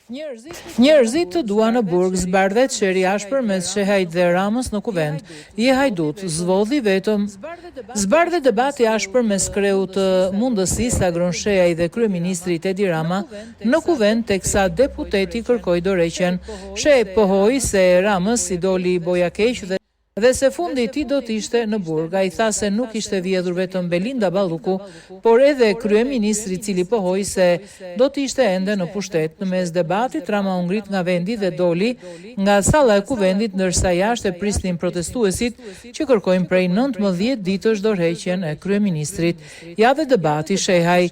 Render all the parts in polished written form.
Njerëzit të duan në burg, zbardhet sheri ashpër mes Shehajit dhe Ramës në kuvend. Je hajdut, zvodhi vetëm. Zbardhet debati ashpër mes kreut të mundësisë Agron Shehaj dhe kryeministrit Edi Rama në kuvend, teksa deputeti kërkoi dorëheqjen. Shehaj pohoi se Ramës i doli boja keq dhe se fundi i tij do të ishte në burg. Ai tha se nuk ishte vjedhur vetëm Belinda Balluku, por edhe kryeministri i cili pohoi se do të ishte ende në pushtet. Në mes debatit Rama u ngrit nga vendi dhe doli nga salla e kuvendit, ndërsa jashtë e prisnin protestuesit që kërkojnë prej 19 ditësh dorëheqjen e kryeministrit. Ja dhe debati Shehaj.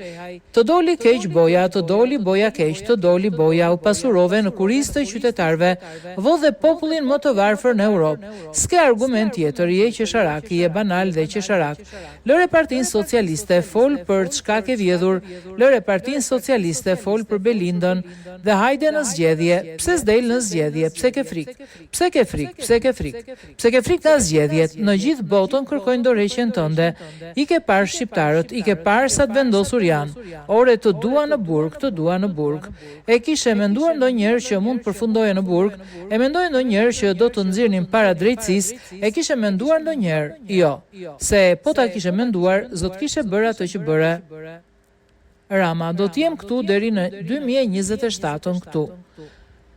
Të doli keq boja, të doli boja keq, të doli boja, u pasurove në kurisë të qytetarëve, vodhe popullin më të varfër në Europë. S'ke argument tjetër, je qesharak, je banal dhe qesharak. Lëre Partinë Socialiste, fol për çka ke vjedhur, lëre Partinë Socialiste, fol për Belindën dhe hajde në zgjedhje. Pse s'del në zgjedhje? Pse ke frikë? Pse ke frikë? Pse ke frikë? Pse ke frikë nga zgjedhjet? Në gjithë botën kërkojnë dorëheqjen tënde. I ke parë shqiptarët, i ke parë sa të vendosur janë. Ore, të dua në burg, të dua në burg. E kishe menduar ndonjëherë që mund të përfundoje në burg? E mendoj ndonjëherë që do të nxirrnin para drejtësisë? E kishe menduar ndonjëherë? Jo. Se po ta kishe menduar, zot kishe bërë atë që bëre. Rama, do t'jem këtu deri në 2027 këtu.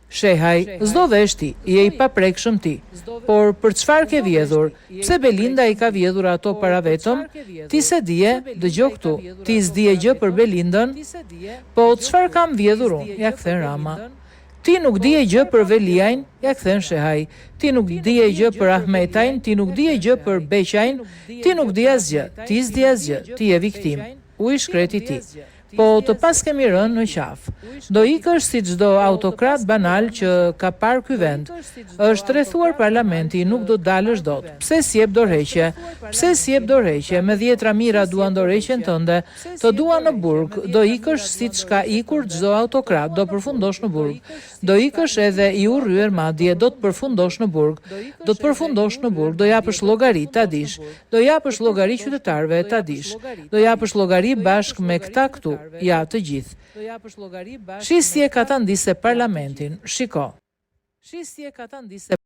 Shehaj, s'do vesh ti, je i paprekshëm ti. Por për çfarë ke vjedhur? Pse Belinda i ka vjedhur ato para vetëm? Ti se dije, dëgjoj këtu. Ti s'dije gjë për Belindën? Po çfarë kam vjedhur unë? Ja kthen Rama. Ti nuk dije gjë për Veliajn, ja kthen Shehaj. Ti nuk dije gjë për Ahmetajn, ti nuk dije gjë për Beqajn, ti nuk di asgjë, ti s'di asgjë, ti je viktim. U i shkreti ti. Po të pas kemi rënë në qafë. Do ikësh si çdo autokrat banal që ka parë ky vend. Është rrethuar parlamenti, nuk do dalësh dot. Pse s'jep dorëheqje? Pse s'jep dorëheqje? Me 10 mira duan dorëheqjen tënde, të duan në burg. Do ikësh siç ka ikur çdo autokrat, do përfundosh në burg. Do ikësh edhe i urryer madje, do të përfundosh në burg. Do të përfundosh në burg, do japësh llogari, ta dish. Do japësh llogari qytetarëve, ta dish. Do japësh llogari bashkë me këta këtu. Ja, të gjithë. Shi si e ka ta ndise parlamentin. Shiko. Shi si e ka ta ndise